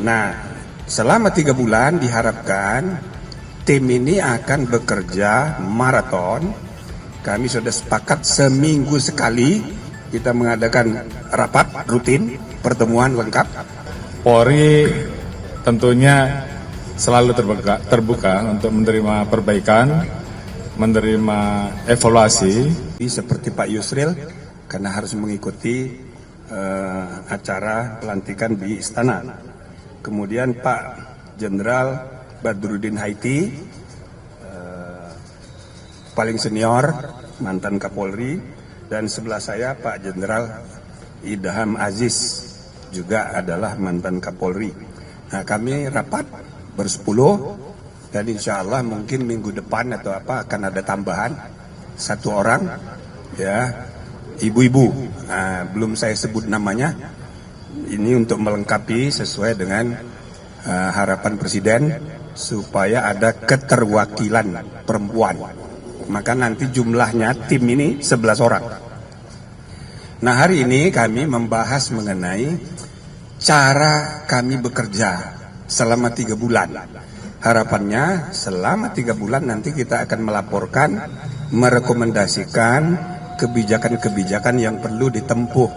Nah, selama 3 bulan diharapkan tim ini akan bekerja maraton. Kami sudah sepakat seminggu sekali kita mengadakan rapat rutin, pertemuan lengkap. Polri tentunya selalu terbuka untuk menerima perbaikan, menerima evaluasi. Seperti Pak Yusril, karena harus mengikuti acara pelantikan di istana. Kemudian Pak Jenderal Badrudin Haiti, paling senior, mantan Kapolri, dan sebelah saya Pak Jenderal Idham Aziz, juga adalah mantan Kapolri. Nah, kami rapat bersepuluh, dan insya Allah mungkin minggu depan atau apa akan ada tambahan 1 orang, ya, ibu-ibu. Nah, belum saya sebut namanya. Ini untuk melengkapi sesuai dengan harapan Presiden supaya ada keterwakilan perempuan. Maka nanti jumlahnya tim ini 11 orang. Nah, hari ini kami membahas mengenai cara kami bekerja selama 3 bulan. Harapannya selama 3 bulan nanti kita akan melaporkan, merekomendasikan kebijakan-kebijakan yang perlu ditempuh,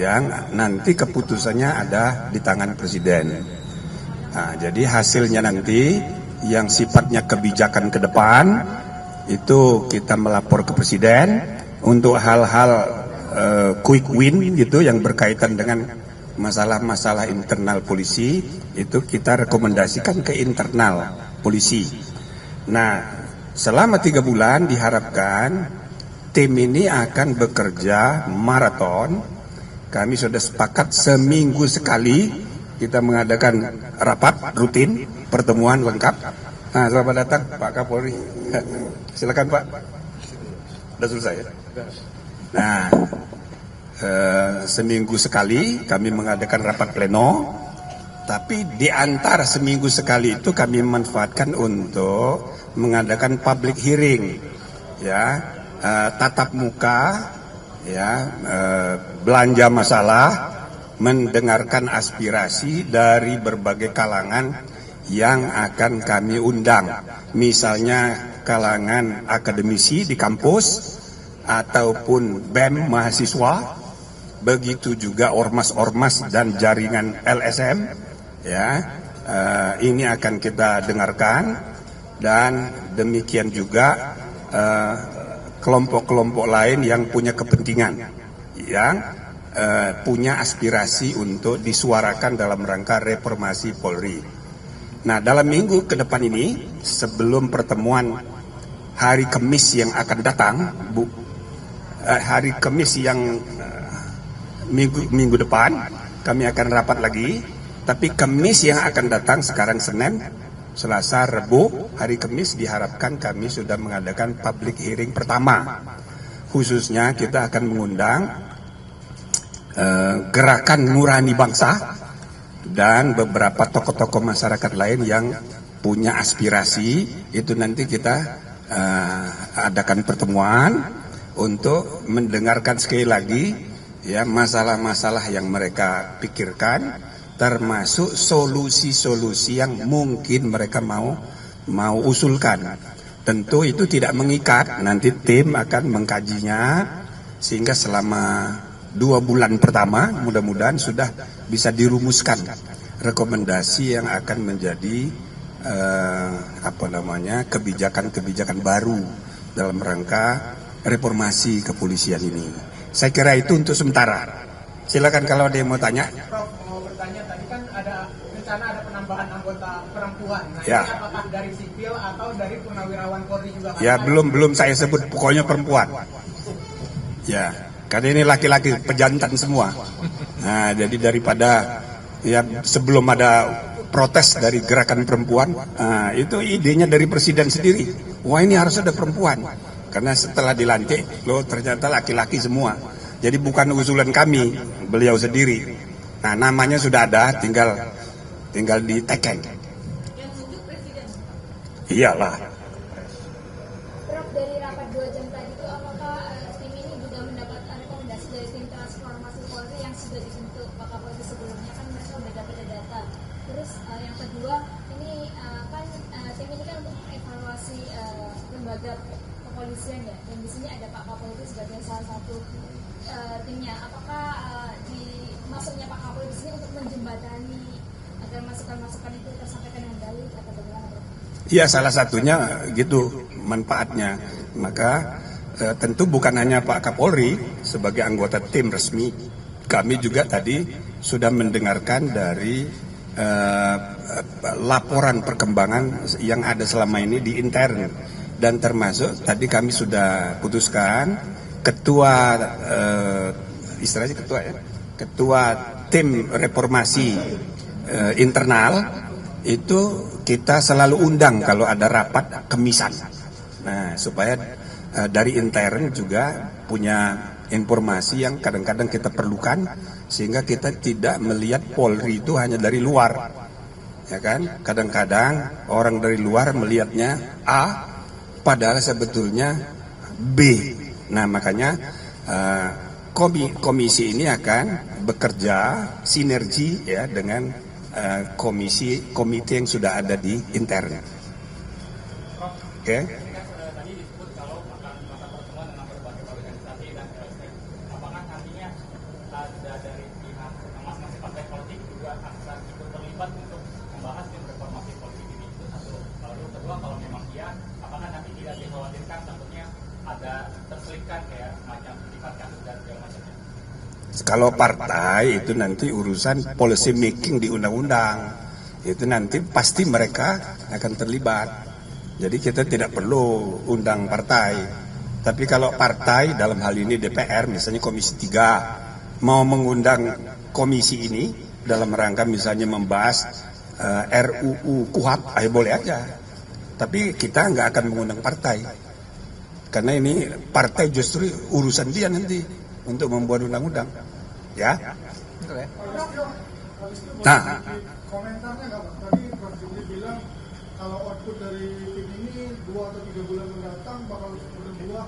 yang nanti keputusannya ada di tangan Presiden. Nah, jadi hasilnya nanti yang sifatnya kebijakan ke depan itu kita melapor ke Presiden. Untuk hal-hal quick win gitu yang berkaitan dengan masalah-masalah internal polisi, itu kita rekomendasikan ke internal polisi. Nah, selama 3 bulan diharapkan tim ini akan bekerja maraton. Kami sudah sepakat seminggu sekali kita mengadakan rapat rutin, pertemuan lengkap. Nah, selamat datang Pak Kapolri. Silakan Pak. Sudah selesai ya? Nah, seminggu sekali kami mengadakan rapat pleno, tapi di antara seminggu sekali itu kami manfaatkan untuk mengadakan public hearing, ya, tatap muka, ya, belanja masalah, mendengarkan aspirasi dari berbagai kalangan yang akan kami undang. Misalnya kalangan akademisi di kampus, ataupun BEM mahasiswa, begitu juga ormas-ormas dan jaringan LSM, ya, ini akan kita dengarkan, dan demikian juga kelompok-kelompok lain yang punya kepentingan, yang punya aspirasi untuk disuarakan dalam rangka reformasi Polri. Nah, dalam minggu ke depan ini, sebelum pertemuan hari Kamis yang akan datang, hari Kamis yang minggu depan kami akan rapat lagi. Tapi Kamis yang akan datang, sekarang Senin, Selasa, Rabu, hari Kamis diharapkan kami sudah mengadakan public hearing pertama. Khususnya kita akan mengundang Gerakan Nurani Bangsa dan beberapa tokoh-tokoh masyarakat lain yang punya aspirasi. Itu nanti kita adakan pertemuan untuk mendengarkan sekali lagi, ya, masalah-masalah yang mereka pikirkan, termasuk solusi-solusi yang mungkin mereka mau usulkan. Tentu itu tidak mengikat, nanti tim akan mengkajinya, sehingga selama 2 bulan pertama mudah-mudahan sudah bisa dirumuskan rekomendasi yang akan menjadi kebijakan-kebijakan baru dalam rangka reformasi kepolisian ini. Saya kira itu untuk sementara. Silakan kalau ada yang mau tanya. Prof, mau bertanya, tadi kan ada rencana ada penambahan anggota perempuan. Nah, ya. Ini apakah dari sipil atau dari purnawirawan Polri juga? Ya, belum saya sebut, pokoknya perempuan. Ya, karena ini laki-laki pejantan semua. Nah, jadi daripada ya sebelum ada protes dari gerakan perempuan, itu idenya dari Presiden sendiri. Wah, ini harus ada perempuan. Karena setelah dilantik, loh ternyata laki-laki semua. Jadi bukan usulan kami, beliau sendiri. Nah, namanya sudah ada, tinggal diteken. Yang tunjuk Presiden? Iyalah. Prof, dari rapat 2 jam tadi itu apakah tim ini juga mendapatkan rekomendasi dari tim transformasi Polri yang sudah dibentuk Pak Kapolri sebelumnya, kan mereka sudah dapat data. Terus lembaga kepolisian ya, dan di sini ada Pak Kapolri sebagai salah satu timnya. Apakah masuknya Pak Kapolri di sini untuk menjembatani agar masukan-masukan itu tersampaikan dengan baik atau bagaimana? Iya, salah satunya gitu manfaatnya. Maka tentu bukan hanya Pak Kapolri sebagai anggota tim resmi, kami juga tadi sudah mendengarkan dari laporan perkembangan yang ada selama ini di intern, dan termasuk tadi kami sudah putuskan ketua istilahnya ketua tim reformasi internal itu kita selalu undang kalau ada rapat kemisan. Nah, supaya dari intern juga punya informasi yang kadang-kadang kita perlukan, sehingga kita tidak melihat Polri itu hanya dari luar, ya kan? Kadang-kadang orang dari luar melihatnya A, padahal sebetulnya B. Nah, makanya komisi ini akan bekerja sinergi ya dengan komite yang sudah ada di intern. Oke. Tadi disebut kalau akan melakukan pertemuan dengan berbagai organisasi dan LSM. Apakah nantinya ada dari pihak masing-masing partai politik juga akan ikut terlibat untuk membahas tim reformasi politik ini? Itu satu. Lalu kedua, kalau memang iya, apakah nanti tidak dikhawatirkan takutnya ada terselipkan kayak semacam sifat kasus dan segala macamnya? Kalau partai itu nanti urusan policy making di undang-undang, itu nanti pasti mereka akan terlibat. Jadi kita tidak perlu undang partai. Tapi kalau partai dalam hal ini DPR misalnya Komisi 3 mau mengundang komisi ini dalam rangka misalnya membahas RUU KUHP, ayo boleh aja. Tapi kita nggak akan mengundang partai, karena ini partai justru urusan dia nanti untuk membuat undang-undang, ya. Nah, komentarnya nggak Pak? Tadi Prof. Jimli bilang kalau output dari tim ini 2 atau 3 bulan mendatang bakal berbuah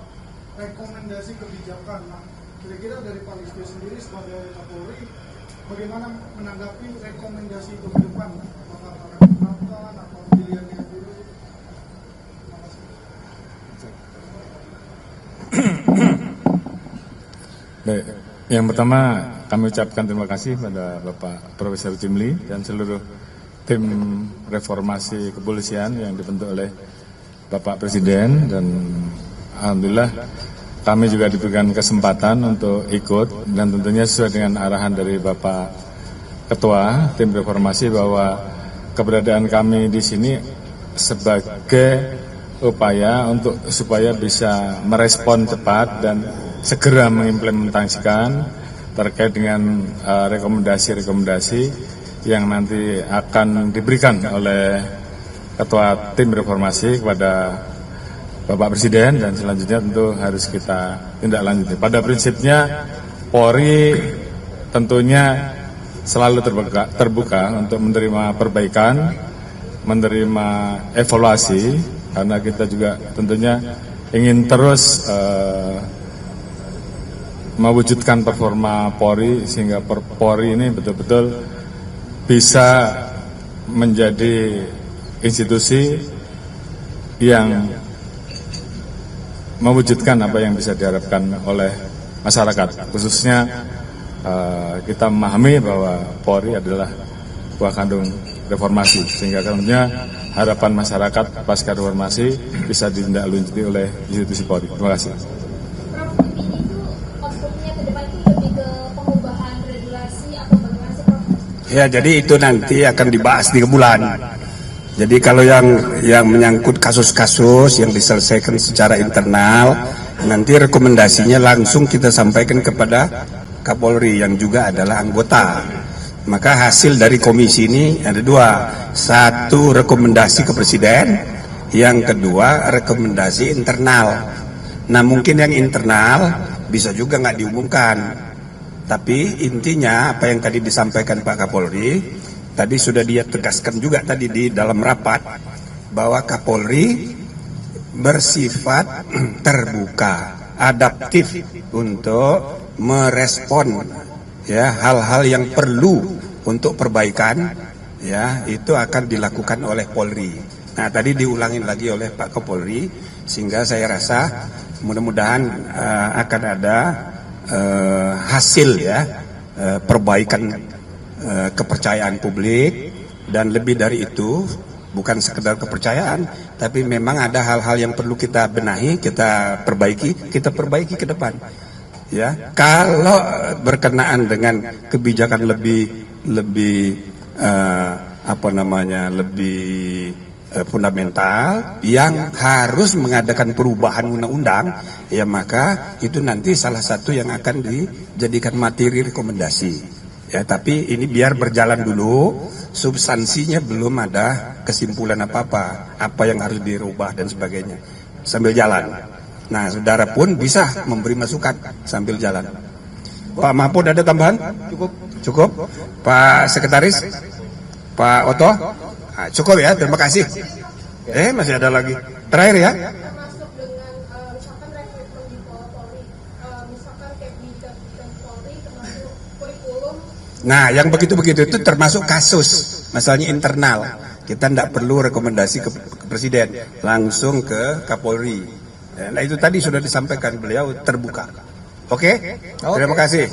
rekomendasi kebijakan. Nah, kira-kira dari Pak Listio sendiri sebagai Kapolri, bagaimana menanggapi rekomendasi itu ke depan? Apakah akan diterapkan atau pilihannya dulu? Terima kasih. Baik, yang pertama kami ucapkan terima kasih pada Bapak Profesor Jimli dan seluruh tim reformasi kepolisian yang dibentuk oleh Bapak Presiden, dan alhamdulillah kami juga diberikan kesempatan untuk ikut, dan tentunya sesuai dengan arahan dari Bapak Ketua tim reformasi bahwa keberadaan kami di sini sebagai upaya untuk supaya bisa merespon cepat dan segera mengimplementasikan terkait dengan rekomendasi-rekomendasi yang nanti akan diberikan oleh Ketua Tim Reformasi kepada Bapak Presiden, dan selanjutnya tentu harus kita tindak lanjuti. Pada prinsipnya Polri tentunya selalu terbuka untuk menerima perbaikan, menerima evaluasi, karena kita juga tentunya ingin terus mewujudkan performa Polri sehingga Polri ini betul-betul bisa menjadi institusi yang mewujudkan apa yang bisa diharapkan oleh masyarakat. Khususnya kita memahami bahwa Polri adalah buah kandung reformasi, sehingga tentunya harapan masyarakat pasca reformasi bisa ditindaklanjuti oleh institusi Polri. Terima kasih. Ya, jadi itu nanti akan dibahas 3 bulan. Jadi kalau yang menyangkut kasus-kasus yang diselesaikan secara internal, nanti rekomendasinya langsung kita sampaikan kepada Kapolri yang juga adalah anggota. Maka hasil dari komisi ini ada 2. 1 rekomendasi ke Presiden, yang kedua rekomendasi internal. Nah, mungkin yang internal bisa juga nggak diumumkan. Tapi intinya apa yang tadi disampaikan Pak Kapolri, tadi sudah dia tegaskan juga tadi di dalam rapat, bahwa Kapolri bersifat terbuka, adaptif untuk merespon ya hal-hal yang perlu untuk perbaikan, ya itu akan dilakukan oleh Polri. Nah, tadi diulangin lagi oleh Pak Kapolri, sehingga saya rasa mudah-mudahan akan ada hasil ya, perbaikan kepercayaan publik, dan lebih dari itu bukan sekedar kepercayaan, tapi memang ada hal-hal yang perlu kita benahi, kita perbaiki ke depan. Ya, kalau berkenaan dengan kebijakan lebih fundamental yang harus mengadakan perubahan undang-undang, ya maka itu nanti salah satu yang akan dijadikan materi rekomendasi. Ya, tapi ini biar berjalan dulu, substansinya belum ada kesimpulan apa-apa, apa yang harus dirubah dan sebagainya, sambil jalan. Nah, saudara pun bisa memberi masukan sambil jalan. Pak Mahfud ada tambahan? Cukup? Pak Sekretaris? Pak Oto? Nah, cukup ya, terima kasih. Masih ada lagi. Terakhir ya. Termasuk dengan misalkan rekrutmen di Polri, misalkan kayak di Polri termasuk kurikulum. Nah, yang begitu-begitu itu termasuk kasus, masalahnya internal. Kita tidak perlu rekomendasi ke Presiden, langsung ke Kapolri. Nah, itu tadi sudah disampaikan, beliau terbuka. Oke? Terima kasih.